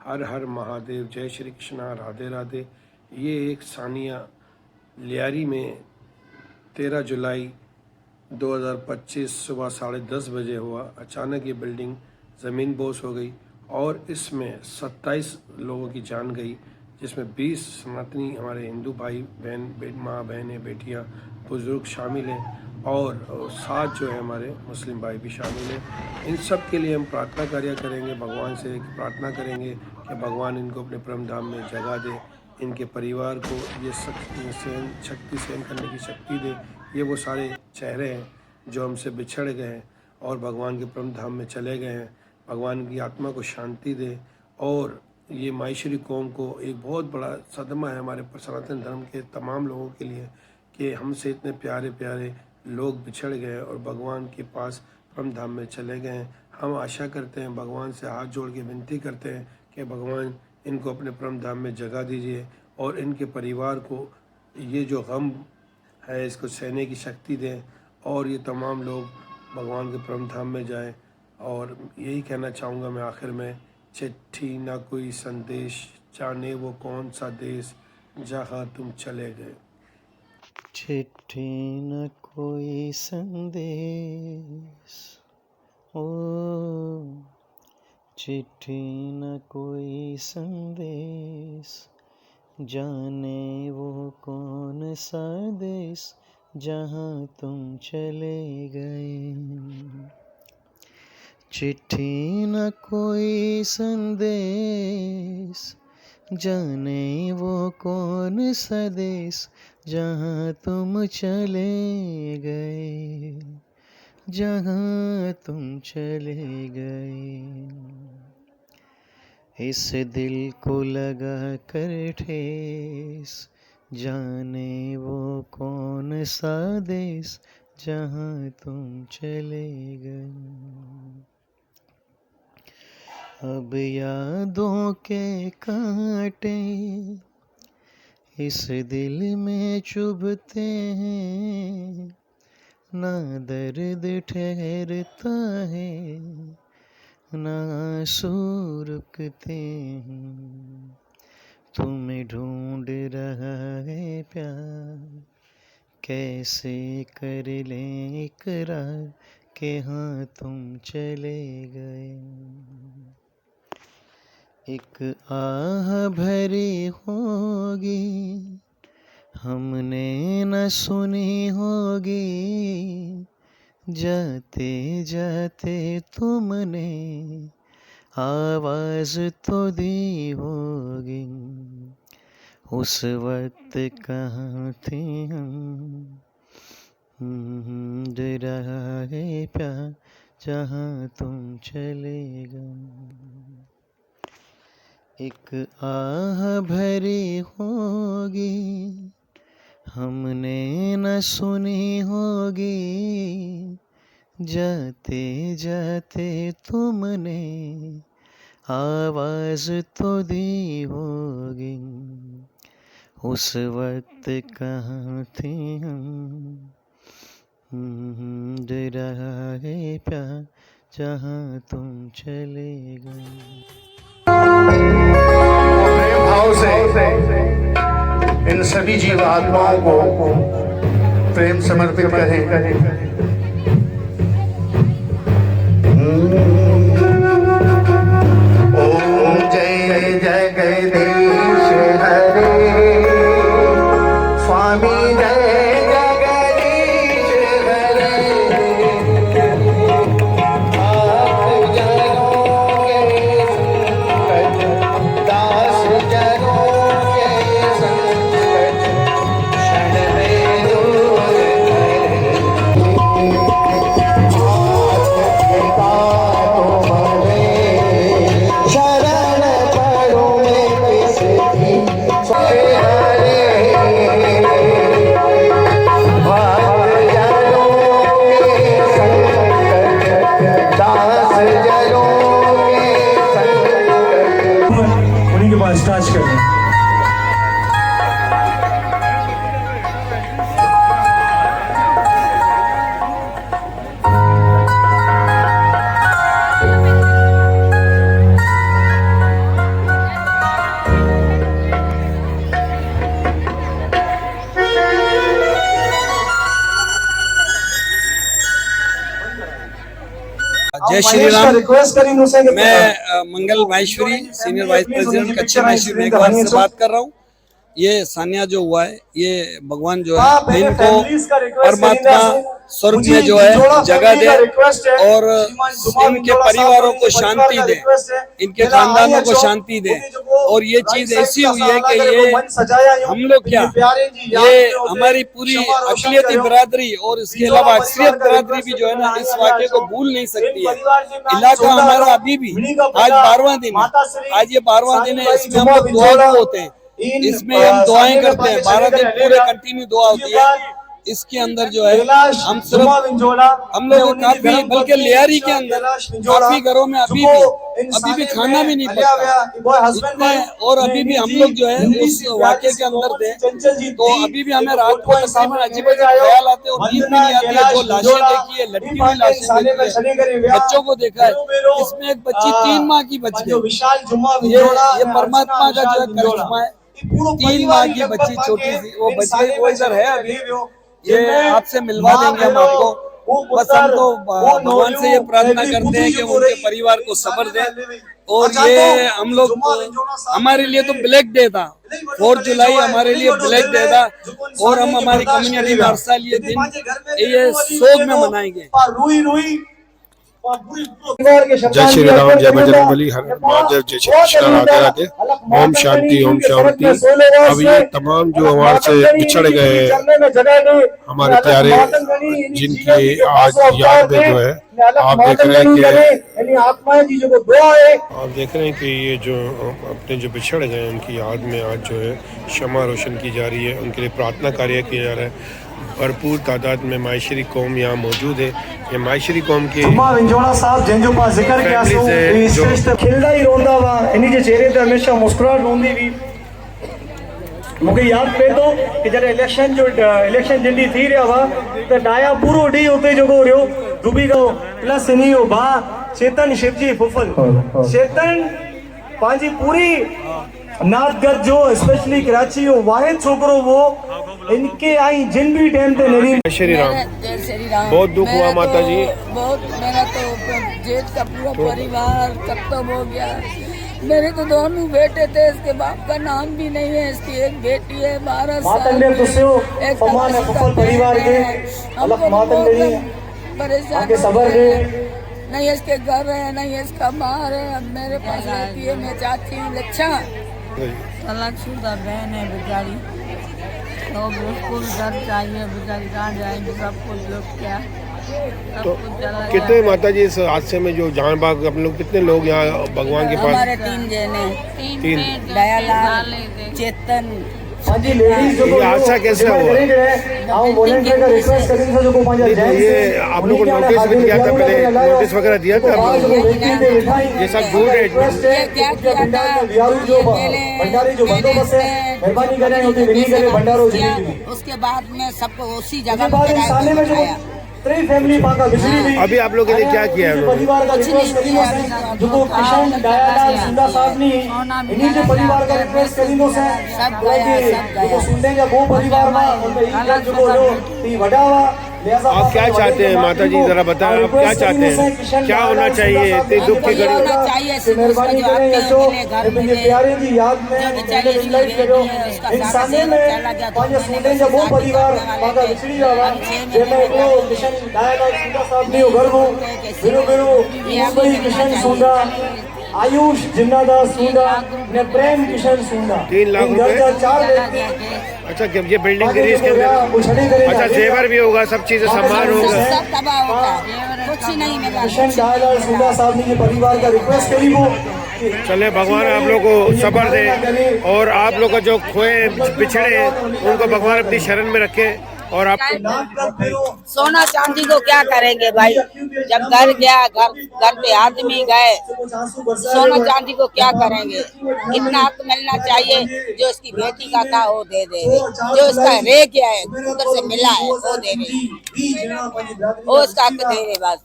हर हर महादेव, जय श्री कृष्णा, राधे राधे। ये एक सानिया लियारी में 13 जुलाई 2025 सुबह 10:30 बजे हुआ। अचानक ये बिल्डिंग ज़मीन बोस हो गई और इसमें 27 लोगों की जान गई, जिसमें 20 सनातनी हमारे हिंदू भाई बहन, माँ बहनें, बेटियाँ, बुजुर्ग शामिल हैं और 7 जो है हमारे मुस्लिम भाई भी शामिल हैं। इन सब के लिए हम प्रार्थना कार्य करेंगे, भगवान से प्रार्थना करेंगे कि भगवान इनको अपने परम धाम में जगह दे, इनके परिवार को ये शक्ति सहन करने की शक्ति दे। ये वो सारे चेहरे हैं जो हमसे बिछड़ गए हैं और भगवान के परम धाम में चले गए हैं। भगवान की आत्मा को शांति दे। और ये माहेश्वरी कौम को एक बहुत बड़ा सदमा है हमारे सनातन धर्म के तमाम लोगों के लिए कि हमसे इतने प्यारे प्यारे लोग बिछड़ गए और भगवान के पास परम धाम में चले गए हैं। हम आशा करते हैं, भगवान से हाथ जोड़ के विनती करते हैं कि भगवान इनको अपने परम धाम में जगह दीजिए और इनके परिवार को ये जो गम है इसको सहने की शक्ति दें और ये तमाम लोग भगवान के परम धाम में जाएं। और यही कहना चाहूँगा मैं आखिर में, चिट्ठी ना कोई संदेश, जाने वो कौन सा देश, जहाँ तुम चले गए। चिट्ठी न कोई संदेश, ओ चिट्ठी न कोई संदेश, जाने वो कौन सा देश, जहाँ तुम चले गए। चिट्ठी न कोई संदेश, जाने वो कौन सा देश, जहाँ तुम चले गए, जहाँ तुम चले गए। इस दिल को लगा कर ठेस, जाने वो कौन सा देश, जहाँ तुम चले गए। अब यादों के कांटे इस दिल में चुभते हैं, ना दर्द ठहरता है, ना आंसू रुकते हैं। तुम्हें ढूंढ रहा है प्यार, कैसे कर लें इकरार कि हाँ तुम चले गए। एक आह भरी होगी हमने न सुनी होगी, जाते जाते तुमने आवाज़ तो दी होगी। उस वक्त कहाँ थे हम, रहा है प्यार, जहाँ तुम चले गए। एक आह भरी होगी हमने न सुनी होगी, जाते जाते तुमने आवाज़ तो दी होगी। उस वक्त कहाँ थे हम, रहा है प्यार, जहाँ तुम चले गए। प्रेम भाव से इन सभी जीवात्माओं को प्रेम समर्पित करें। ओम जय जगदीश हरे, स्वामी जय जगदीश हरे। आप जनों के संकट, दास जनों के संकट, क्षण में दूर करे। शरण पड़ो में किसकी, उन्हीं के पास टच करना। जय श्री राम। रिक्वेस्ट करी नु से मैं मंगल माहेश्वरी सीनियर वाइस प्रेसिडेंट कच्चे माहेश्वरी मेघवार से बात कर रहा हूँ। ये सानिया जो हुआ है, ये भगवान जो है इनको परमात्मा स्वर्ग में जो है जगह दे और इनके परिवारों को शांति दे, इनके खानदानों को शांति दे। और ये चीज ऐसी हुई है कि ये हम लोग क्या, ये हमारी पूरी अकलियती बिरादरी और इसके अलावा अक्सरियत बिरादरी भी जो है ना इस वाक़े को भूल नहीं सकती है। इलाका हमारा अभी भी आज 12वां दिन है, आज ये 12वां दिन है, इसमें हम लोग दुआ होते हैं, इसमें हम दुआएं करते हैं, 12 दिन पूरे कंटिन्यू दुआ होती है। इसके अंदर जो है हम सिर्फ हम लोग काफी, बल्कि लियारी के अंदर काफी घरों में अभी भी खाना भी नहीं पकता इतने, और अभी भी हम लोग जो है उस वाक़े के अंदर थे। तो अभी भी हमें रात को तकरीबन अजीब ख्याल आते और नींद भी नहीं आती है। जो लाशें देखी है, लटकी हुई लाशें देखी है, बच्चों को देखा है, इसमें एक बच्ची 3 माह की बच गई। ये परमात्मा का जो है करिश्मा है। 3 माह की बच्ची छोटी सी वो बच गई, वो इधर है अभी, ये आपसे मिलवा देंगे हम आपको। बस हम तो भगवान से ये प्रार्थना करते हैं कि वो उनके परिवार को सब्र दे। और ये हम लोग, हमारे लिए तो ब्लैक डे था, 4 जुलाई हमारे लिए ब्लैक डे था, और हम हमारी कम्युनिटी में हर साल ये दिन ये शोक में मनाएंगे। जय श्री राम, जय बजरंगबली, हर महादेव, जय श्री कृष्ण, राधे राधे, ओम शांति, ओम शांति। अब ये तमाम जो हमारे से बिछड़ गए हमारे प्यारे, जिनकी आज याद में जो है आप देख रहे हैं कि ये जो अपने जो बिछड़ गए उनकी याद में आज जो है क्षमा रोशन की जा रही है, उनके लिए प्रार्थना कार्य किया जा रहा है। भरपूर तादाद में माहेश्वरी कौम यहाँ मौजूद है। ये माहेश्वरी कौम के खिलदा ही रोंदा हुआ, इन्हीं के चेहरे पे हमेशा मुस्कुराहट रोंदी हुई। मुझे याद पे तो कि जब इलेक्शन जल्दी थी रहा हुआ तो डाया पूरो डी होते जो को रहो डूबी गो प्लस नहीं हो बा चेतन शिवजी फुफल चेतन पांजी पूरी नाथगढ़ जो स्पेशली कराची हो वाहिद छोकरो वो इनके आई जिन भी टाइम पे नहीं। श्री राम, जय श्री राम। बहुत दुख हुआ माता जी, बहुत, मेरा तो जेठ का पूरा परिवार खत्म हो गया। मेरे तो दोनों बेटे थे, इसके बाप का नाम भी नहीं है, इसकी एक बेटी है 12 साल, एक परिवार के परेशान, नहीं इसके घर है, नहीं इसका मार है। अब मेरे पास रहती है मैं चाहती हूँ लच्छा तलाकशुदा बहन है बेचारी, तो उसको भी घर चाहिए, बेचारी कहाँ जाएंगे, सब कुछ लुट गया, तो कितने माता जी इस हादसे में जो जान बाग हम लोग कितने लोग यहाँ भगवान के पास? हमारे 3 जने, 3 दयालाल, चेतन। ये हादसा कैसे हुआ? ये आप लोगों को नोटिस भी दिया था, पहले नोटिस वगैरह दिया था? ये सब झूठ है। क्या किया था उसके बाद में सबको उसी जगह पे अभी आप लोगों ने क्या किया है? आप क्या चाहते हैं माता जी, जरा बताएं आप क्या चाहते हैं, क्या होना चाहिए इतनी दुख की घड़ी? मेहरबानी करें अचो मुंहिंजे प्यारे जी याद में लाइफ करो इंसाने में पंहिंजे सूंदे जा वो परिवार पागा विछड़ी रहा जंहिंमें हिकिड़ो किशन दयालाल सूंदा साहब जो घर हो, बिरो मुंबई किशन सूंदा, आयुष जिन्नादास सूंदा ने प्रेम किशन सूंदा, 3 लाख रुपए। 4 व्यक्ति। अच्छा, ये बिल्डिंग गिरी इसके अंदर? अच्छा, जेवर भी होगा, सब चीजें सम्मान होगा, सब तबाह होगा, कुछ नहीं मिला। किशन दयालाल सूंदा साहब ने परिवार का रिक्वेस्ट करी वो चले भगवान आप लोग को सब्र दे, और आप लोग का जो खोए बिछड़े उनको भगवान अपनी शरण में रखे। और आप सोना चांदी को क्या करेंगे भाई, जब घर गया, घर पे आदमी गए, सोना चांदी को क्या करेंगे? इतना हक मिलना चाहिए, जो इसकी बेटी का था वो दे दे, जो इसका रह गया है उधर से मिला है वो दे दे, वो इसका हक दे रहे बस।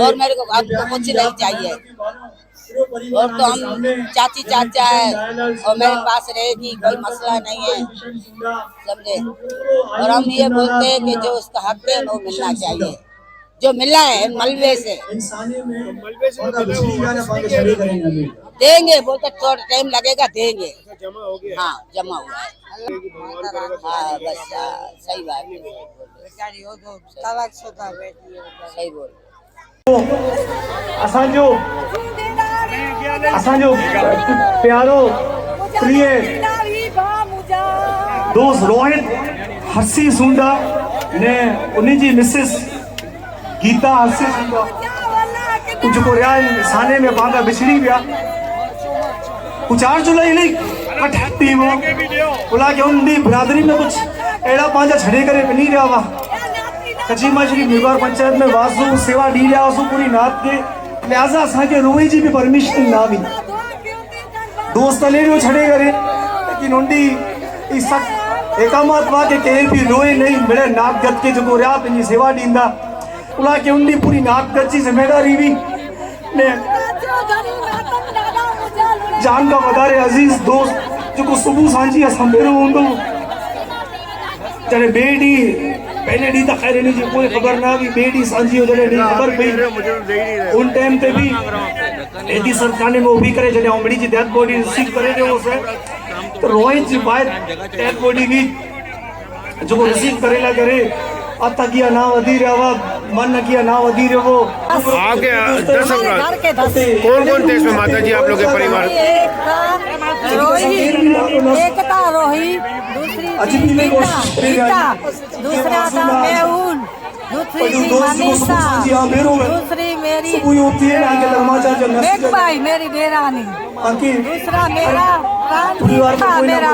और मेरे को अब तो कुछ नहीं चाहिए, और तो हम चाची चाचा है और मेरे पास रहेगी, कोई मसला नहीं है, समझे। और हम ये बोलते हैं कि जो उसका हक है वो मिलना चाहिए। जो मिला है मलबे से इंसाने में बागा बिछड़ी जाने बागा छड़े करेंगे अभी देंगे, बोलते थोड़ा टाइम लगेगा, देंगे। जमा हो गया हाँ, जमा हुआ है। हाँ बस, सही बात है, सही बोल। असांजो प्यारो प्रिय दोस्त रोहित हर्षी सुंडा ने उन्हीं जी मिसेस गीता हर्षी सुंडा कुछ को रियान साने में बागा बिछड़ी गया कुछ 4 जुलाई नहीं कठती वो बोला कि उन दी बिरादरी में कुछ एड़ा पांचा छड़े करे बनी रहा वा कची मछली मेवार पंचायत में वासु सेवा दी रहा वासु पूरी नात के लिहाजा असांखे रोई जी भी परमिशन ना भी दोस्त ले जो छड़े करे लेकिन उंडी इस सब एकामत वा के केर भी रोए नहीं मिले नाक गत के जो रिया पंजी सेवा दींदा उला के उंडी पूरी नाक गत जी जिम्मेदारी भी ने जान का वधारे अजीज दोस्त जो को सुबह सांझी असां बेरो हूंदो जने बेडी पहले डी तक खैर नहीं जी कोई खबर ना भी बेडी सांझी हो जने डी खबर पई उन टाइम पे भी एडी सरकार ने वो भी करे जने उमड़ी जी डेथ बॉडी रिसीव करे जो से तो रोहित जी बाहर डेथ बॉडी भी जो को रिसीव करेला करे आता किया ना वधी रहा मन न किया ना वधी रहे वो आपके 10 अफराद कौन कौन थे इसमें माता जी आप लोग के परिवार? एकता रोही, दूसरी गीता, दूसरा था मेहुल, दूसरी मनीषा, दूसरी मेरी भाई मेरी देरानी, दूसरा मेरा मेरा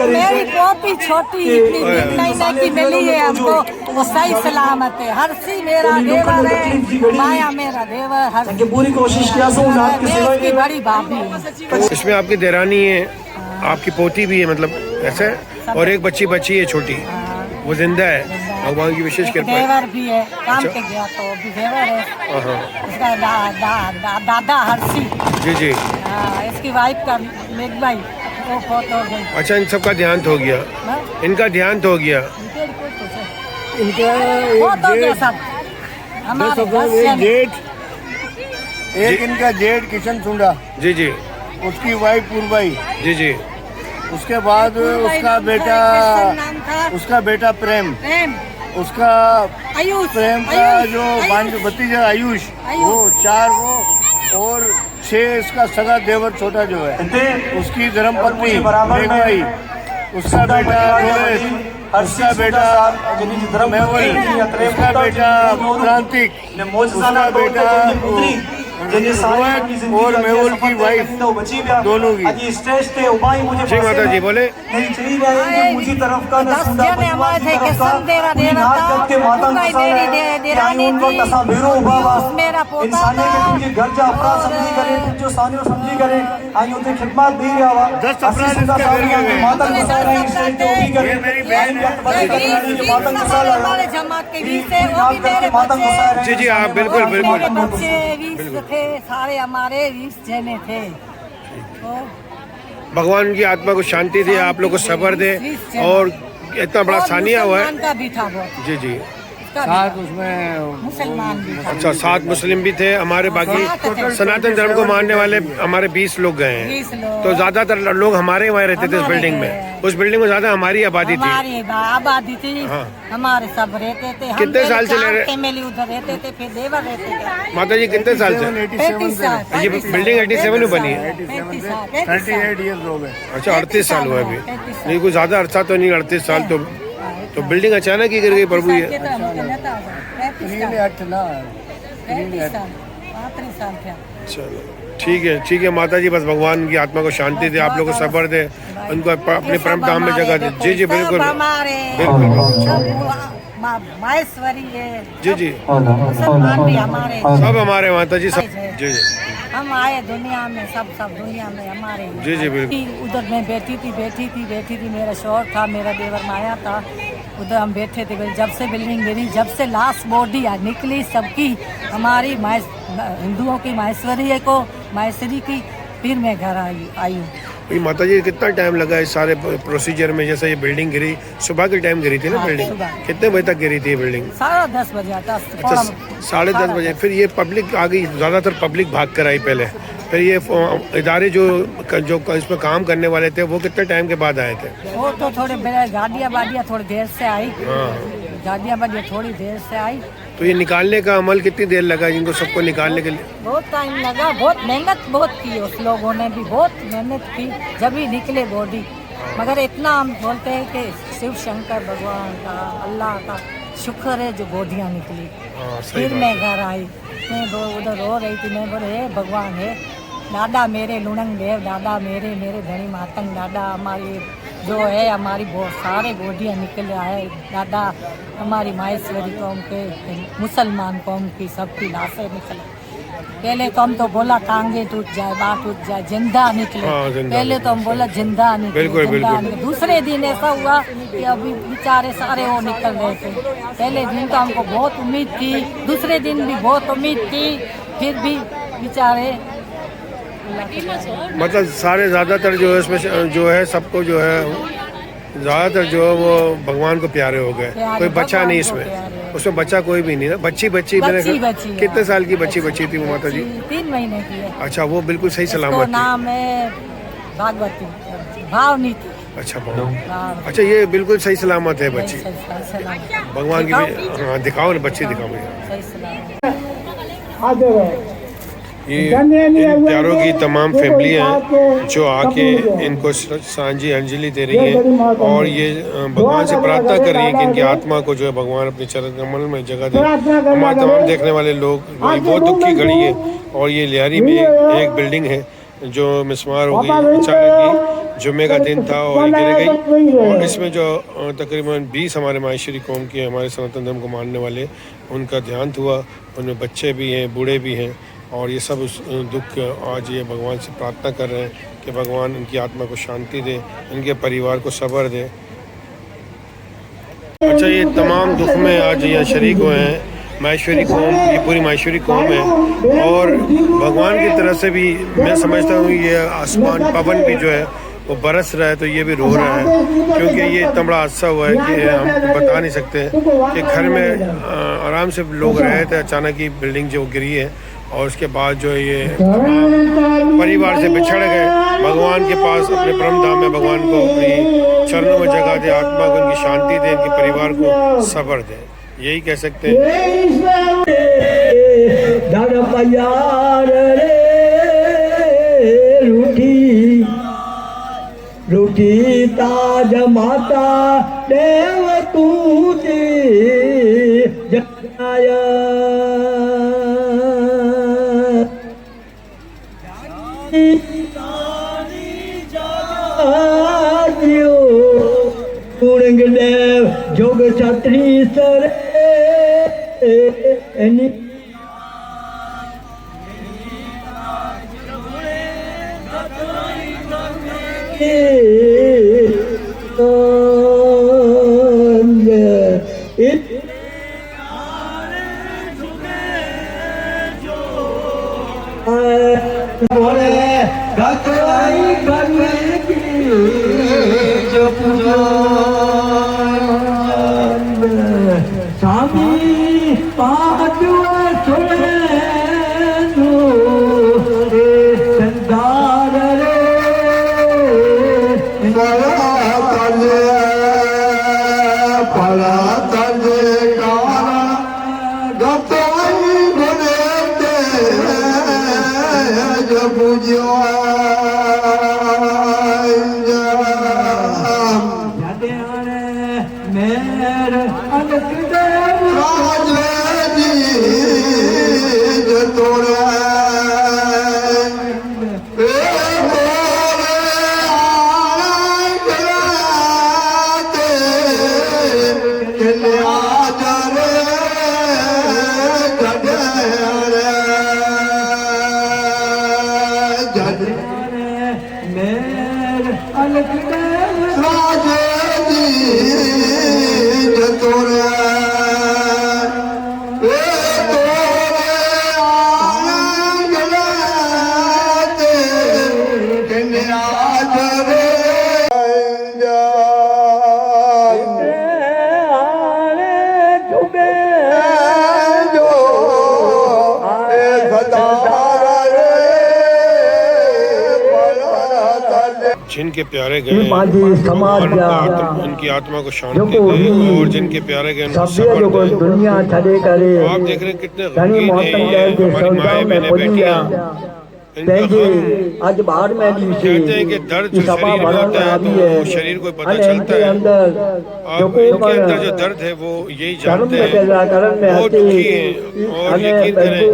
मेरी पोती छोटी इतनी महीने की मिली है हमको, वो सही सलामत है। हर्षी मेरा देवर है, माया मेरा देवर, हर्षी पूरी कोशिश किया की बड़ी भाभी है। इसमें आपकी देरानी है, आपकी पोती भी है, मतलब ऐसे, और एक बच्ची है छोटी, वो जिंदा है, भगवान की विशेष कृपा है। देवर भी है, काम पे गया तो भी देवर है, उसका दादा हर्षी जी जी, इसकी वाइफ का मेघ भाई वो बहुत हो गई। अच्छा, इन सबका ध्यान हो गया, इनका ध्यान हो गया, बहुत हो गया सब हमारे जेठ, एक इनका जेठ किशन सुंडा, जी जी, उसकी वाइफ पूर्वाई, जी जी, उसके बाद उसका बेटा प्रेम, उसका प्रेम का जो भतीजा आयुष, वो 4 वो और 6 इसका सगा देवर छोटा जो है, उसकी धर्मपत्नी मेघवाई, उसका बेटा रोहित, उसका बेटा मेहुल, उसका बेटा प्रांतिक, उसका बेटा और मेहुल की वाइफ दोनों की। जी माता जी बोले। मुझी तरफ का दस जने हमारे थे कि सब देरा देरा था, मेरी देरानी थी, मेरा पोता था, घर जा अपराध समझी करे, जो सानियो समझी करे, आई उसे खिदमत दी रहा वा। 10 अपराध माता बसा रही स्टेज पे भी करे, मेरी बहन हमारे जमात के 20 है, वो भी मेरे बच्चे, जी जी, आप बिल्कुल बिल्कुल बच्चे 20 थे, सारे हमारे 20 जने थे। भगवान की आत्मा को शांति दे, आप लोग को सब्र दे, और इतना बड़ा सानिया हुआ है। का भी था बहुत, जी जी, साथ उसमें मुसलमान भी था। अच्छा, 7 मुस्लिम भी थे हमारे, बाकी सनातन धर्म को मानने वाले हमारे 20 लोग गए हैं। 20 लोग। तो ज्यादातर लोग हमारे वहाँ रहते थे उस बिल्डिंग में, उस बिल्डिंग में ज्यादा हमारी आबादी थी। हमारी आबादी थी, हाँ। हमारे सब रहते थे। कितने साल से ले रहे? फैमिली उधर रहते थे, फिर देवर रहते थे। माता जी कितने साल से? 35 साल। ये बिल्डिंग 87 में बनी है। 38 ईयर्स हो गए। अच्छा, 38 साल हुआ अभी, 35 साल। नहीं कोई ज्यादा अरसा तो नहीं, 38 साल तो बिल्डिंग अचानक ही गिर गई प्रभु ये। 38 ना 35 साल थे। चलो ठीक है माता जी, बस भगवान की आत्मा को शांति दे, आप लोगों को सब्र दे, उनको अपने परम धाम में जगह दे। जी जी बिल्कुल माहेश्वरी है, जी जी, मुसलमान भी हमारे, सब हमारे माता जी, सब जी जी, हम आए दुनिया में, सब दुनिया में हमारे। जी जी बिल्कुल। उधर मैं बैठी थी, मेरा शौहर था, मेरा देवर माया था, उधर हम बैठे थे। जब से बिल्डिंग गिरी, जब से लास्ट बॉडी निकली सबकी, हमारी हिंदुओं की माहेश्वरी को, माहेश्वरी की, फिर मैं घर आई हूँ। ये माता जी कितना टाइम लगा इस सारे प्रोसीजर में? जैसे ये बिल्डिंग गिरी सुबह के टाइम गिरी थी ना बिल्डिंग? कितने बजे तक गिरी थी ये बिल्डिंग? 10:30 बजे। अच्छा 10:30 बजे। फिर ये पब्लिक आ गई, ज़्यादातर पब्लिक भाग कर आई पहले। फिर ये इदारे जो इसमें काम करने वाले थे वो कितने टाइम के बाद आए थे? वो तो थोड़े गाड़ियाँ बाड़ियाँ थोड़ी देर से आई। गाड़ियाँ बाड़ियाँ थोड़ी देर से आई। तो ये निकालने का अमल कितनी देर लगा इनको सबको निकालने के लिए? बहुत टाइम लगा, बहुत मेहनत बहुत की उस लोगों ने भी, बहुत मेहनत की जब ही निकले बॉडी। मगर इतना हम बोलते हैं कि शिव शंकर भगवान का, अल्लाह का शुक्र है जो बॉडियाँ निकली। फिर मैं घर आई, मैं उधर रो रही थी। मैं बोले हे भगवान है दादा मेरे लुणंग देव, दादा मेरे धनी मातंग, दादा हमारी जो है हमारी बहुत सारे बॉडियाँ निकल आए दादा। हमारी माहेश्वरी कौम के, मुसलमान कौम की सबकी लाशें निकले। पहले तो हम तो बोला टांगे टूट जाए, बाँह टूट जाए, जिंदा निकले। पहले तो हम बोला जिंदा निकले, जिंदा निकले। दूसरे दिन ऐसा हुआ कि अभी बेचारे सारे वो निकल रहे थे। पहले दिन तो हमको बहुत उम्मीद थी, दूसरे दिन भी बहुत उम्मीद थी, फिर भी बेचारे मतलब सारे ज़्यादातर जो है इसमें जो है सबको जो है ज़्यादातर जो है वो भगवान को प्यारे हो गए। कोई बच्चा नहीं इसमें, उसमें बच्चा कोई भी नहीं ना। बच्ची मेरे कितने साल की बच्ची थी वो माता जी? 3 महीने की है। अच्छा वो बिल्कुल सही सलामत थी। नाम है भागवती, भावनीति। अच्छा अच्छा ये बिल्कुल सही सलामत है बच्ची, भगवान की। हाँ दिखाओ ना बच्ची, दिखाओ भैया। ये इन प्यारों की तमाम फैमिलियाँ हैं जो आके इनको सांझी अंजलि दे रही हैं और ये भगवान से प्रार्थना कर रही हैं कि इनकी आत्मा को जो है भगवान अपने चरण कमल में जगह दे। हमारे तमाम देखने वाले लोग, बहुत दुख की घड़ी है। और ये लियारी में एक बिल्डिंग है जो मिसमार हो गई अचानक ही, जुम्मे का दिन था और ये गिर गई। और इसमें जो तकरीबन 20 हमारे माहेश्वरी कौम के, हमारे सनातन धर्म को मानने वाले, उनका देहांत हुआ। उनमें बच्चे भी हैं, बूढ़े भी हैं। और ये सब उस दुख आज ये भगवान से प्रार्थना कर रहे हैं कि भगवान इनकी आत्मा को शांति दे, इनके परिवार को सब्र दे। अच्छा ये तमाम दुख में आज यहाँ शरीक हुए हैं माहेश्वरी कौम, ये पूरी माहेश्वरी कौम है। और भगवान की तरफ से भी मैं समझता हूँ ये आसमान पवन भी जो है वो बरस रहा है, तो ये भी रो रहा है क्योंकि ये इतना बड़ा हादसा हुआ है कि हम बता नहीं सकते कि घर में आराम से लोग रहे थे, अचानक ही बिल्डिंग जो गिरी है और उसके बाद जो है ये परिवार से बिछड़ गए। भगवान के पास अपने परम धाम में भगवान को अपनी चरणों में जगह दे, आत्मा को उनकी शांति दे, इनके परिवार को सब्र दे, यही कह सकते हैं। रूठी ताज माता देव तूती जनाया पूर्णग देव जोग छत्री सर आज जिनके प्यारे गए उनकी आत्मा को शांति दे, और जिनके प्यारे गए उनको सब्र दे। आप देख रहे हैं कितने गमगीन हैं ये हमारी माएँ बहनें बेटियाँ। आज बाहर में कहते हैं कि दर्द जो शरीर में होता है तो वो शरीर को पता चलता है। अब इनके अंदर जो दर्द है वो यही जानते हैं, बहुत दुखी हैं। और यकीन करें कि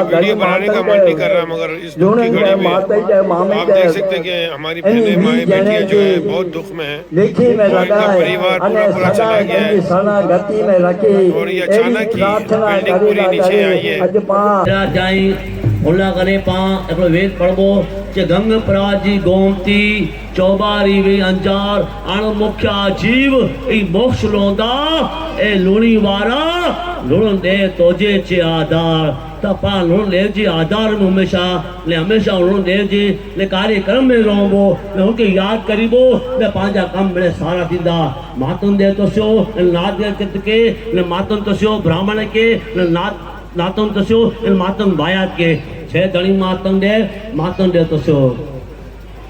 वीडियो बनाने का मन नहीं कर रहा, मगर इस दुख की घड़ी में आप देख सकते हैं कि हमारी बहनें माएँ बेटियाँ जो है बहुत दुख में है, और इनका परिवार पूरा चला गया है, और ये अचानक ही बिल्डिंग पूरी नीचे आई है। हुला करे पां एकड़ो वेद पढ़बो जे गंग पराजी गोमती चौबारी वे अंजार अण मुख्या जीव ई मोक्ष लोंदा ए लूणी वारा लूण दे तोजे चे आधार तपा लूण देव जी आधार में हमेशा लूण देव जी ले कार्यक्रम में रहबो ने उनके याद करीबो ने पांजा कम में सारा दीदा मातन दे तो सो नाद चित के ने मातन तो सो ब्राह्मण के ने नातन तो सो मातन बायात के छे धणी मातन दे तो सो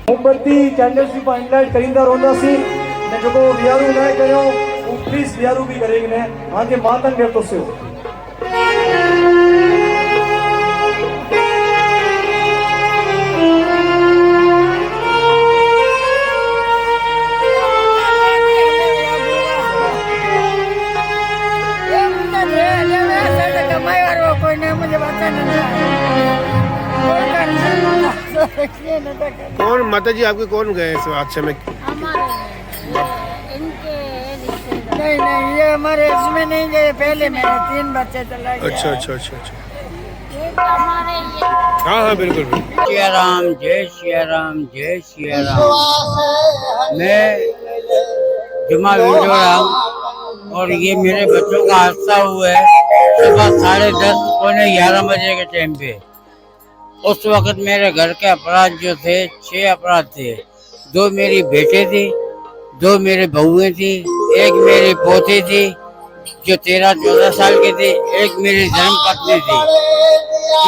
मोमबत्ती कैंडल सी पर इनलाइट करिंदा रोंदा सी ने जो वियारू न कयो वो प्लीज वियारू भी करेगी ने आगे मातन दे तो सो कौन माता जी आपके कौन गए इस हादसे में? नहीं ये हमारे इसमें नहीं गए, पहले मेरे 3 बच्चे चला गए। अच्छा। हाँ बिल्कुल। जय राम जय श्री राम जय श्री राम। मैं जुमा विजोराम और ये मेरे बच्चों का हादसा हुआ है सुबह 10:30 पौने 11 बजे के टाइम पे। उस वक्त मेरे घर के अपराध जो थे 6 अपराध थे। 2 मेरी बेटे थी, 2 मेरे बहुएं थी, 1 मेरी पोती थी जो 13-14 साल की थी, 1 मेरी धर्म पत्नी थी।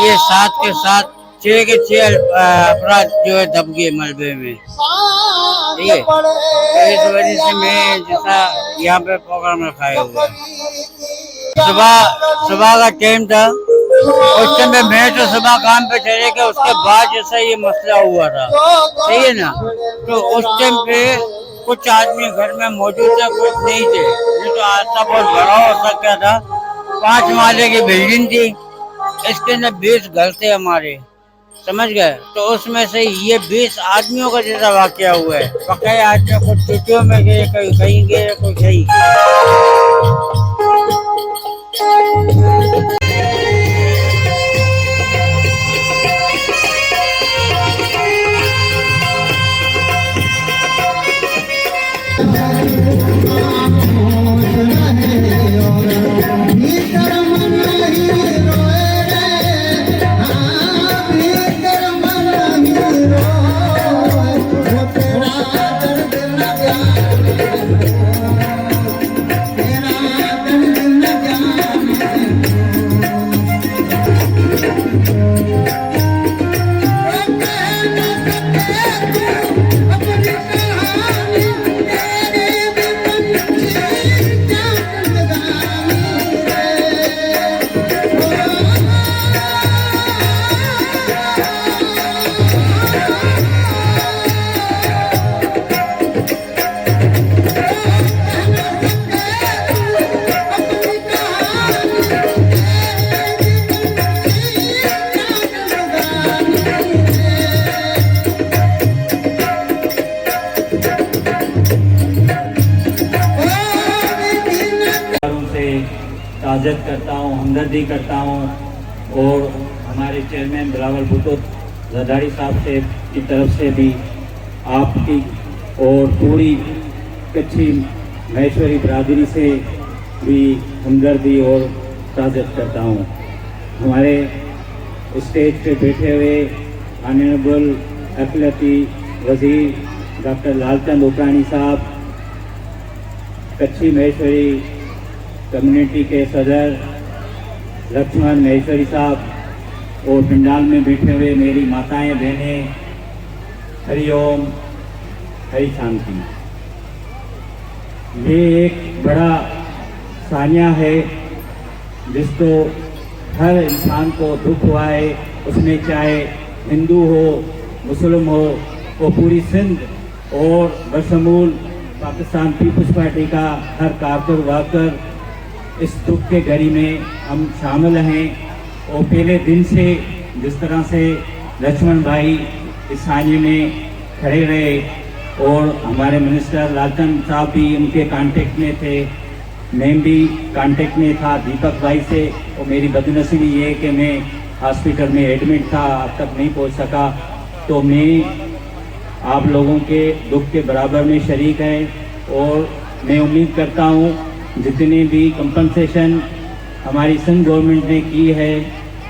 ये 7 के 7 6 के 6 अपराध जो है दब गए मलबे में। ठीक है, तो इस वजह से मैं जैसा यहाँ पे प्रोग्राम रखा हुआ सुबह का टाइम था। उस टाइम पे मैं तो सुबह काम पे चले गया, उसके बाद जैसा ये मसला हुआ था, सही है ना। तो उस टाइम पे कुछ आदमी घर में मौजूद थे, कुछ नहीं थे। ये तो हादसा बहुत बड़ा हो सकता था। 5 माले की बिल्डिंग थी, इसके अंदर 20 घर थे हमारे, समझ गए। तो उसमें से ये 20 आदमियों का जैसा वाकया हुआ है। पक्का आदमी कुछ छुट्टियों में गए, कहीं गए, कोई कहीं। ताज़त करता हूँ, हमदर्दी करता हूँ। और हमारे चेयरमैन बिलावल भुट्टो जरदारी साहब से की तरफ से भी आपकी और पूरी कच्ची महेश्वरी बरादरी से भी हमदर्दी और ताज़त करता हूँ। हमारे स्टेज पे बैठे हुए ऑनरेबल अखिलती वज़ीर डॉक्टर लालचंद उपरानी साहब, कच्ची महेश्वरी कम्युनिटी के सदर लक्ष्मण महेश्वरी साहब, और पंडाल में बैठे हुए मेरी माताएं बहनें, हरिओम, हरि शांति। ये एक बड़ा सानिया है जिसको हर इंसान को दुख हुआ है, उसमें चाहे हिंदू हो, मुस्लिम हो, वो पूरी सिंध और बशमूल पाकिस्तान पीपल्स पार्टी का हर कारकुन वर्कर इस दुख के घड़ी में हम शामिल हैं। और पहले दिन से जिस तरह से लक्ष्मण भाई इस सानिए में खड़े रहे और हमारे मिनिस्टर लालचंद साहब भी उनके कांटेक्ट में थे, मैं भी कांटेक्ट में था दीपक भाई से। और मेरी बदनसीबी ये है कि मैं हॉस्पिटल में एडमिट था, अब तक नहीं पहुंच सका। तो मैं आप लोगों के दुख के बराबर में शरीक है और मैं उम्मीद करता हूं जितने भी कंपनसेशन हमारी सिंध गवर्नमेंट ने की है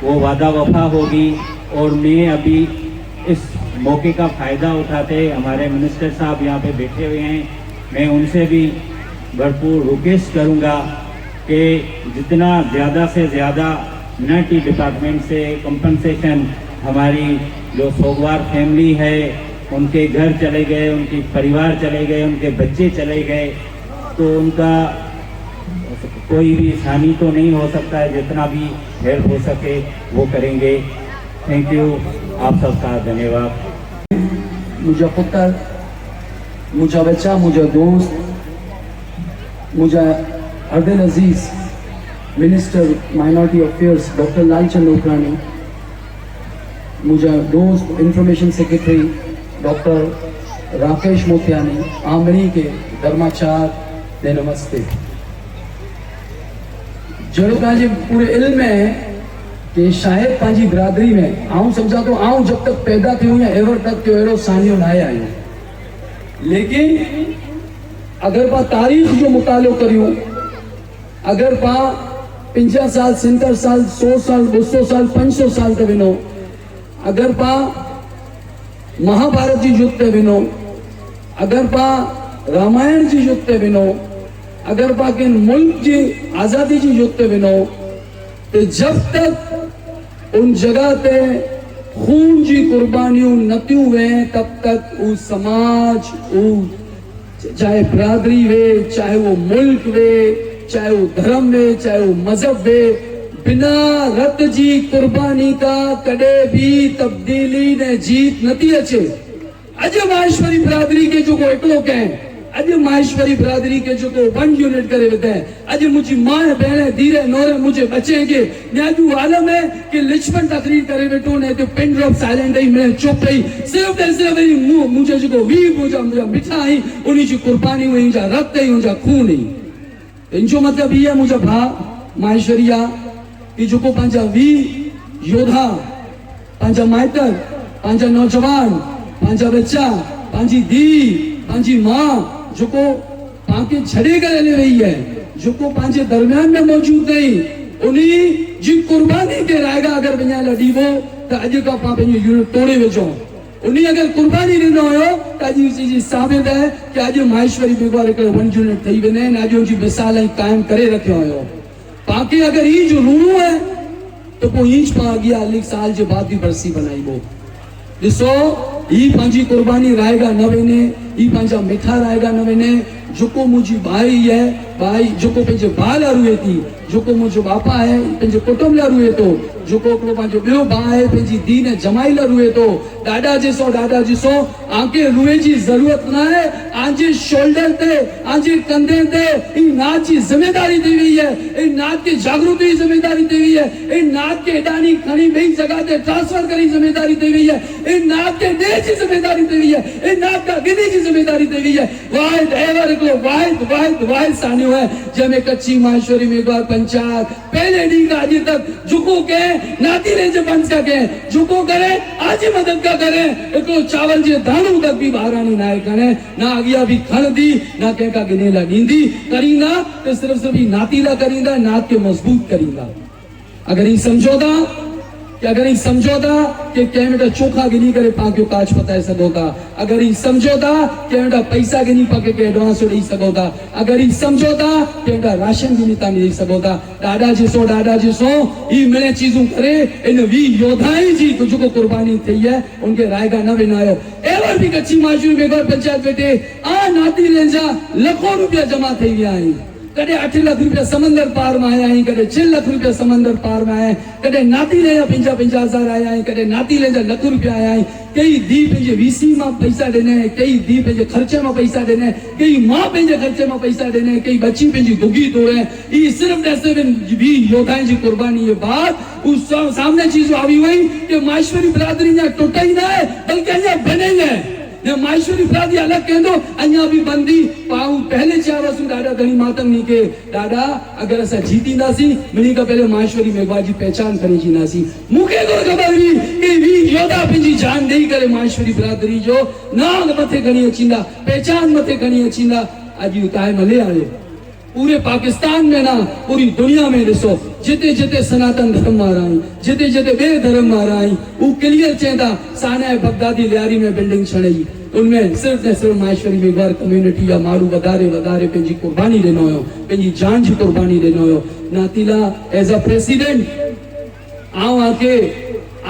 वो वादा वफा होगी। और मैं अभी इस मौके का फ़ायदा उठाते, हमारे मिनिस्टर साहब यहाँ पे बैठे हुए हैं, मैं उनसे भी भरपूर रिक्वेस्ट करूँगा कि जितना ज़्यादा से ज़्यादा मिनिस्ट्री डिपार्टमेंट से कंपनसेशन हमारी जो सोगवार फैमिली है, उनके घर चले गए, उनके परिवार चले गए, उनके बच्चे चले गए, तो उनका कोई भी हानि तो नहीं हो सकता है, जितना भी हेल्प हो सके वो करेंगे। थैंक यू, आप सबका धन्यवाद। मुझा पुत्र, मुझा बच्चा, मुझा दोस्त, मुझा अर्दल Aziz minister minority affairs doctor Lalchand Okrani, मुझा दोस्त information secretary doctor Rakesh Motiani, आमणी के धर्माचार ने नमस्ते। जड़ो पंहिंजे पूरे इल्म है कि शायद पंहिंजी बिरादरी में आऊं समझा तो आऊं जब तक पैदा थियो या एवर तक थियो अहिड़ो सानियो न आयो। लेकिन अगर पा तारीख़ जो मुतालो करियूं, अगर पा 50 साल 70 साल 100 साल 200 साल 500 साल ते विनो, अगर पा महाभारत जी युद्ध ते विनो, अगर पा रामायण जी युद्ध ते विनो, अगर पा किन मुल्क जी आज़ादी जी युद्ध ते विनो, तो जब तक उन जगह ते खून जी कुर्बानियों न थियूं वे तब तक वो समाज, वो चाहे बिरादरी वे, चाहे वो मुल्क वे, चाहे वो धर्म वे, चाहे वो मजहब वे, बिना रत जी कुर्बानी का कदे भी तब्दीली ने जीत नथी अचे। अज माहेश्वरी बिरादरी के जो को एकलो कहें, अज माहेश्वरी बिरादरी के जो को 1 यूनिट करे विधे, अज मुझी मां बहन धीरे नोरे मुझे बचे के न्याजू आलम है कि लिचमन तकरीर करे बेटो ने तो पिन ड्रॉप साइलेंट ही मैं चुप रही, सिर्फ ऐसे वही मुझे जो को वी मुझा मिठा ही उन्हीं जी कुर्बानी हुई, जा रक्त ही उनजा खून ही। इनजो मतलब ये मुझे भा माहेश्वरिया कि जो को पंजा वी योद्धा, पंजा माइटर, पंजा नौजवान, पंजा बच्चा, पंजी दी, पंजी मां जो को पाके छड़े करे ले रही है, जो को पांचे दरमियान में मौजूद नहीं, उन्हीं जी कुर्बानी के रायगा अगर बना लड़ी वो तो अज का पापे यूनिट तोड़े वेचो, उन्हीं अगर कुर्बानी ॾिनो हुयो त अॼु जी साबित है कि अॼु माहेश्वरी बेगवार हिकिड़ो 1 यूनिट ठही वञे ऐं अॼु जी मिसाल ही कायम करे रखियो हुयो। बाक़ी अगर ये जो रूणो है तो पोइ इंच पा अॻियां हली साल जे बाद भी बरसी बनाइबो। ॾिसो ही पंहिंजी कुर्बानी रायगा न वञे, ही पंहिंजा मिठा रायगा न वञे, जेको मुंहिंजी भाई है, भाई जेको पंहिंजे भाउ लाइ रुए थी, जेको मुंहिंजो बापा है पंहिंजे कुटुंब लाइ रुए थो, जेको हिकिड़ो पंहिंजो ॿियो भाउ आहे पंहिंजी धीउ ने जमाई लाइ रुए थो, ॾाॾा जिसो आंखे रुए जी ज़रूरत न आहे, आंजे शोल्डर ते, आंजे कंधे ते ई नाच जी ज़िम्मेदारी दी हुई है, इन नाच की जागृति की जिम्मेदारी दी हुई है, इन नाच के एडानी खणी ॿई जगह ते ट्रांसफर करी जिम्मेदारी दी हुई है, इन नाच के देश की जिम्मेदारी दी हुई है, इन नाच का गिनी की जिम्मेदारी दी हुई है। वाहिद एवर हिकिड़ो वाहिद सानियो है जंहिंमें कच्ची माहेश्वरी मेघवार पंचायत पहले ॾींहं खां अॼु तक झुको करें, नाती रेंज बंद का करें, झुको करे आज मदद का करें, हिकिड़ो चावल जे दाणो तक भी ॿाराणी न आहे करे, ना अॻियां बि खणंदी ना कंहिंखां गिने लाइ ॾींदी, करींदा त सिर्फ़ नाती लाइ करींदा, नात खे मज़बूत करींदा। अगर ही समझो था कि अगर ही समझो था कि कंहिं वटि चोखा गिनी करे पाण खे काज पताए सघो था, अगर ही समझो था कंहिं वटि पैसा गिनी पाण खे एडवांस ॾेई सघो था, अगर ही समझो था कंहिं वटि राशन गिनी था ॾेई सघो था। ॾाढा जिसो ही मिले चीजूं करे इन 20 योद्धाई जी जेको कुर्बानी थी है उनके रायगा न विनायो। एवर भी कच्ची माजूरी मेघर पंचायत वेठे आ नाती लेंजा लखों रुपया जमा थी विया आहिनि। कॾहिं 8 लाख रुपया समंदर पार में आया आहिनि, कॾहिं 6 लाख रुपया समंदर पार में आया आहिनि, कॾहिं नाती ले 50,000 आया आहिनि, कॾहिं नाती ले लख रुपया आया आहिनि। कई धी पंहिंजे वीसी में पैसा ॾिने, कई धी पंहिंजे ख़र्चे में पैसा ॾिने, कई मां पंहिंजे ख़र्चे में पैसा ॾिने, कई बच्ची पंहिंजी दुगी तोड़े। ये सिर्फ ने सिर्फ 20 योद्धाओं की कुर्बानी के बाद उस सामने चीज आई हुई कि माहेश्वरी बिरादरी यहाँ टुटा ही ना है बल्कि यहाँ बने है। माहेश्वरी बिरादरी अलग कह दो अञा भी बंदी पाऊं पहले चावसू ॾाढा घणी मातम नी के ॾाढा अगर असां जीतींदासीं मिली का पहले माहेश्वरी मेघवाल जी पहचान करे जींदासीं। मूंखे को ख़बर हुई कि 20 योद्धा पंहिंजी जान ॾेई करे माहेश्वरी बिरादरी जो नाम मथे खणी अचींदा, पहचान मथे खणी अचींदा। अॼु टाइम हले आयो पूरे पाकिस्तान में ना पूरी दुनिया में ॾिसो जिते जिते सनातन धर्म वारा आहिनि, जिते जिते ॿिए धर्म वारा आहिनि, वो क्लियर चवनि था सानिया बगदादी लियारी में बिल्डिंग छॾई, उनमें सिर्फ ने सिर्फ माहेश्वरी मेघवाल कम्युनिटी या माण्हू वधारे पंहिंजी कुर्बानी ॾिनो हुयो, पंहिंजी जान जी कुर्बानी ॾिनो हुयो। नातीला एज अ प्रेसिडेंट आऊं आके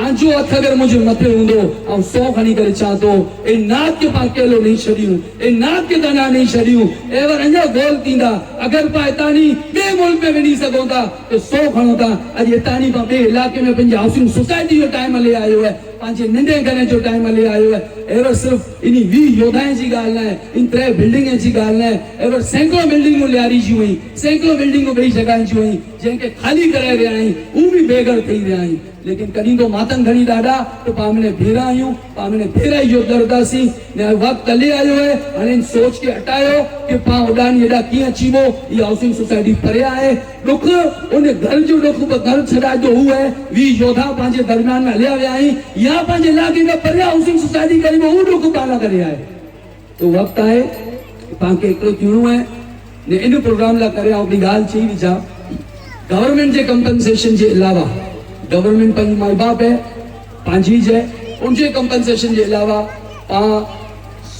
आंजो हथ अगर मुझे मथे हूंदो ऐं 100 खणी करे चां थो ए नात के पा अकेलो नहीं छड़ियूं, ए नात के दाना नहीं छड़ियूं, एवर अञा गोल थींदा। अगर पा इतानी ॿिए मुल्क में वञी सघो था तो 100 खणो था। अॼु इतानी पा ॿिए इलाके में पंहिंजी हाउसिंग सोसाइटी जो टाइम हले आयो है, पंहिंजे नंढे घर जो टाइम हले आयो है। एवर सिर्फ इन 20 योद्धाएं जी ॻाल्हि न आहे, इन 3 बिल्डिंगें जी ॻाल्हि न आहे, एवर सैकड़ों बिल्डिंगूं लियारी जी हुई, सैकड़ों बिल्डिंगूं ॿई जॻहियुनि जी हुई जंहिंखे ख़ाली कराए रहिया आहिनि, उहो बि बेघर थी रहिया आहिनि। लेकिन कॾहिं तो मातम घणी ॾाढा तो पामने भेरा आहियूं, पामने भेरा ही जो दरदासी ने वक्त हले आयो है। हाणे इन सोच के हटायो कि पा उडानी एॾा कीअं अचीबो, ये हाउसिंग सोसाइटी परे आहे। दुख उन घर जो दुख घर छॾाइजो हू है 20 योद्धा पंहिंजे दरमियान में हलिया विया आहिनि या पंहिंजे इलाइक़े में परे हाउसिंग सोसाइटी करी हू दुख पाना करे आहे। तो वक्त आहे पाण खे हिकिड़ो थियणो आहे ने इन प्रोग्राम लाइ करे आउं ॿी ॻाल्हि चई विझां। गवर्नमेंट जे कंपनसेशन जे अलावा गवर्नमेंट पंहिंजी माई बाप है पंहिंजी है, उनके कंपनसेशन के अलावा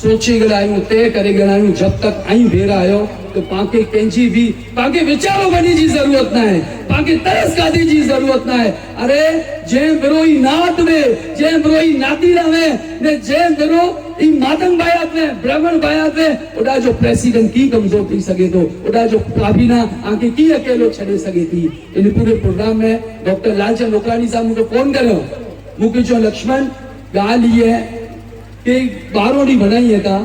सोचे ॻाल्हायूं तय करे ॻाल्हायूं जब तक आई भेर आयो तो पाके कंहिंजी भी पाके विचारो वञी जी जरूरत ना है, पाके तरस खाधी जी जरूरत ना है। अरे जंहिं बिरोई नात में, जंहिं बिरोई नातीला में ने जंहिं बिरो ई मातंग बायात में ब्राह्मण बायात में उड़ा जो प्रेसिडेंट की कमजोर थी सके तो उड़ा जो काबीना आके की अकेलो छड़े सके थी। इन पूरे प्रोग्राम में डॉक्टर लालचंद लोकानी साहब मुझे फोन करो, मुझे जो लक्ष्मण ॻाल्हि ये है कि बारोड़ी बनाई था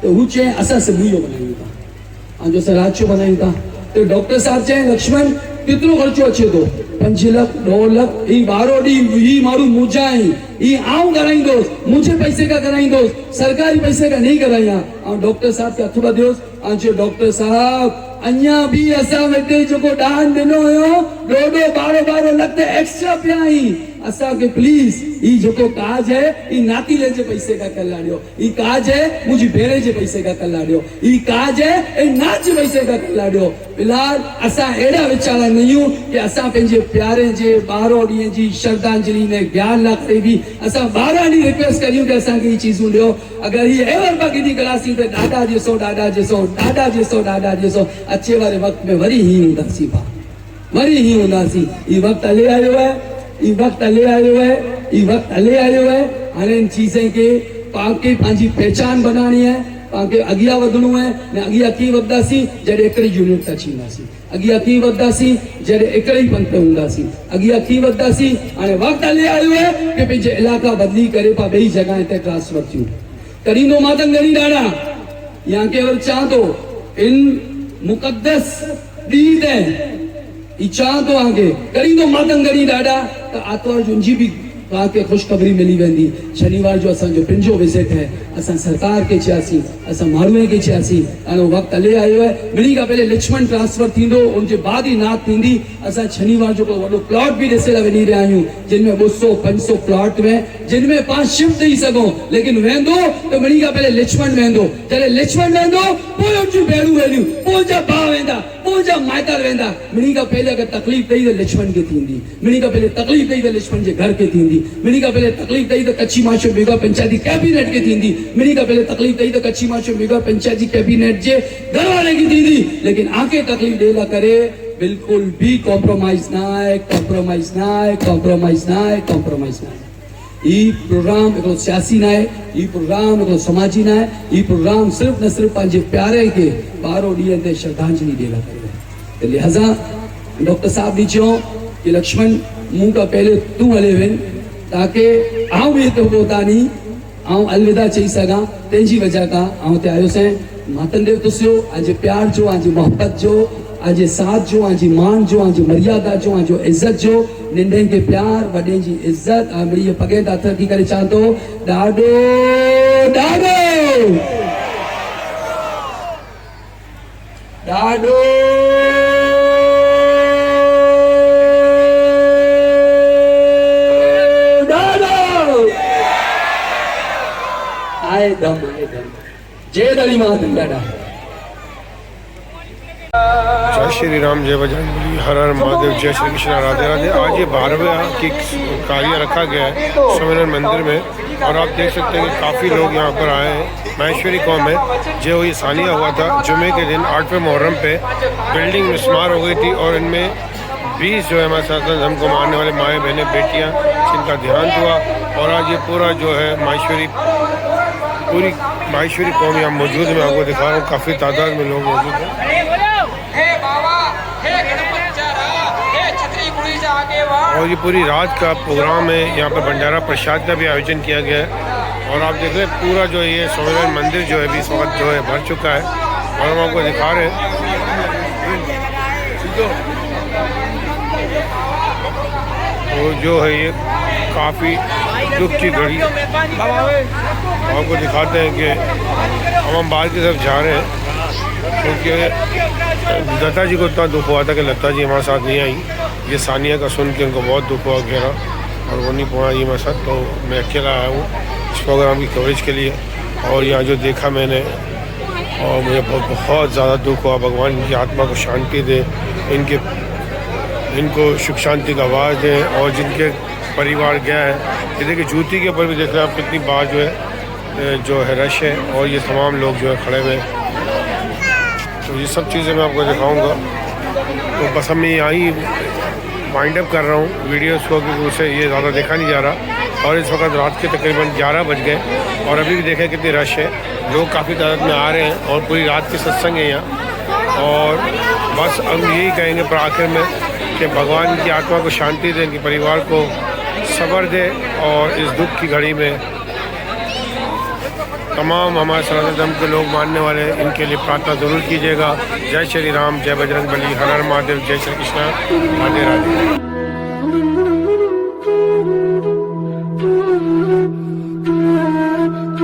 तो वो चए असा सिबुयो बनाई था जो सराचो बनाई था तो डॉक्टर साहब चए लक्ष्मण कितनो खर्चो अच्छे तो 5 लाख 2 लाख ई बारोड़ी ई मारू मुजाई ई आऊं कराईंदो, मुझे पैसे का कराईंदो, सरकारी पैसे का नहीं कराया। और डॉक्टर साहब के हथ बधियोस जो डॉक्टर साहब अञा भी असा वेटे जो दान दिनो हो 2-12 लाख एक्स्ट्रा पिया आई असा के प्लीज ई जो काज है ई नाती ले जे पैसे का कर लाड़ियो, ई काज है मुझे भेरे जे पैसे का कर लाड़ियो, ई काज है ए नाच जे पैसे का कर लाड़ियो। फिलहाल असा एड़ा विचारा नहीं हूं कि असा पंहिंजे प्यारे जे 12 ॾींहं जी श्रद्धांजलि ने ज्ञान न करे भी असा 12 ॾींहं रिक्वेस्ट करियूं कि असा के चीजूं ॾियो। अगर ये एवर बाकी क्लासी पे डाडा जेसो डाडा जेसो डाडा जेसो डाडा जेसो अच्छे वाले वक्त में वरी ही हुंदासी बा वरी ही हुंदासी। ई वक्त हले आयो है, ई वक्त हले आयो है, ई वक्त हले आयो है। हाणे इन चीजें के पाके पंहिंजी पहचान बनानी है, पाके अगिया वधणो है ने अगिया की वधदासी जडे एकड़ी यूनिट था छींदासी, अगिया की वधदासी जडे एकड़ी पंथ हुंदासी, अगिया की वधदासी। हाणे वक्त हले आयो है कि पंहिंजे इलाका बदली करे पा ॿई जगह ते ट्रांसफर थियूं करींदो मातम घणी ॾाढा या के वर चाह तो इन मुकद्दस ॾींहं ते ई चाह तो आगे करींदो मातम घणी ॾाढा तो आतवार जो उनजी भी के खुशखबरी मिली वेंदी। शनिवार जो असांजो पिंजो विजिट है, असां सरकार के चयासीं, असां माण्हूअ के चयासीं हाणे वक्त हले आयो है। मिली का पहले लिचमन ट्रांसफर थींदो उनके बाद ही नात थींदी। असां शनिवार जो वॾो प्लॉट भी ॾिसे लाइ वञी रहिया आहियूं जिनमें 200-500 प्लॉट में जिनमें 5 शिफ्ट ॾेई सघूं। लेकिन वेंदो तो मिली का पहले लिचमन वेंदो, जॾहिं लिचमन वेंदो पोइ उनजूं भेड़ूं वेंदियूं, पोइ जा भाउ वेंदा, पोइ जा माइतर वेंदा। मिणी खां पहले अगर तकलीफ़ अथई त लक्ष्मण खे थींदी, मिणी खां पहले तकलीफ़ अथई त लक्ष्मण जे घर खे थींदी, मिणी खां पहले तकलीफ़ अथई त कच्छी माशो मेगा पंचायती कैबिनेट खे थींदी, मिणी खां पहले तकलीफ़ अथई त कच्छी माशो मेगा पंचायती कैबिनेट जे घर वारे खे थींदी। लेकिन आके तकलीफ़ ॾे ला करे बिल्कुल भी कॉम्प्रोमाइज ना है, कॉम्प्रोमाइज ना है, कॉम्प्रोमाइज ना है, कॉम्प्रोमाइज ना है। ई प्रोग्राम हिकिड़ो सियासी ना है, ई प्रोग्राम हिकिड़ो समाजी ना है, ई प्रोग्राम सिर्फ़ न सिर्फ़ पंहिंजे प्यारे खे 12 ॾींहं ते श्रद्धांजलि ॾियण लाइ करे त लिहाज़ा डॉक्टर साहब बि चयो कि लक्ष्मण मूं खां पहले तूं हले वञ ताकि आउं बि हिते कोता नी आउं अलविदा चई सघां। तंहिंजी वजह खां आउं हिते आयोसीं। मातन देव तुसियो आज प्यार जो, आज मोहब्बत जो, आज साथ जो, आज मान जो, आज मर्यादा जो, आज इज्जत जो, नंढनि खे प्यार, वॾनि जी इज्जत। मिड़ी पगे हथ रखी करे चवां थो ॾाढो ॾाढो ॾाढो ॾाढो आए दम जय दली मातम ॾाढा। जय श्री राम, जय बजरंगबली, हर हर महादेव, जय श्री कृष्ण, राधे राधे। आज ये 12वें की कार्य रखा गया है स्वामीनारायण मंदिर में और आप देख सकते हैं कि काफ़ी लोग यहाँ पर आए हैं। माहेश्वरी कौम है जो ये सानिया हुआ था जुमे के दिन 8वें मुहर्रम पे बिल्डिंग मिस्मार हो गई थी और इनमें 20 जो है हमारे साथ हमको मारने वाले माएँ बहनें बेटियाँ जिनका देहांत हुआ। और आज ये पूरा जो है पूरी माहेश्वरी कौम यहाँ मौजूद है। मैं आपको दिखा रहा हूँ, काफ़ी तादाद में लोग मौजूद हैं। और ये पूरी रात का प्रोग्राम है। यहाँ पर भंडारा प्रसाद का भी आयोजन किया गया है। और आप देख रहे हैं पूरा जो ये स्वामीनारायण मंदिर जो है इस वक्त जो है भर चुका है और हम आपको दिखा रहे हैं। तो जो है ये काफ़ी दुख की घड़ी आपको दिखाते हैं कि हम बाहर की तरफ जा रहे हैं क्योंकि लता जी को इतना दुख हुआ था कि लता जी हमारे साथ नहीं आई। ये सानिया का सुन के उनको बहुत दुख हुआ गहरा और वो नहीं पहुँची मेरे साथ। तो मैं अकेला आया हूँ इस प्रोग्राम की कवरेज के लिए। और यहाँ जो देखा मैंने और मुझे बहुत ज़्यादा दुख हुआ। भगवान इनकी आत्मा को शांति दे, इनको सुख शांति का आवाज़ दें। और जिनके परिवार गया है, ये देखिए जूती के ऊपर भी देख रहे हैं आप कितनी बार जो है रश है और ये तमाम लोग जो है खड़े हुए। तो ये सब चीज़ें मैं आपको दिखाऊंगा। तो बस हम यहाँ ही वाइंड अप कर रहा हूँ वीडियोस को क्योंकि उसे ये ज़्यादा देखा नहीं जा रहा। और इस वक्त रात के तकरीबन 11 बज गए और अभी भी देखें कितनी रश है, लोग काफ़ी तादाद में आ रहे हैं और पूरी रात की सत्संग है यहाँ। और बस हम यही कहेंगे पर आखिर में कि भगवान की आत्मा को शांति दे, इनके परिवार को सब्र दे और इस दुख की घड़ी में तमाम हमारे सनातन धर्म के लोग मानने वाले इनके लिए प्रार्थना ज़रूर कीजिएगा। जय श्री राम, जय बजरंगबली, हर हर महादेव, जय श्री कृष्ण, राधे राधे।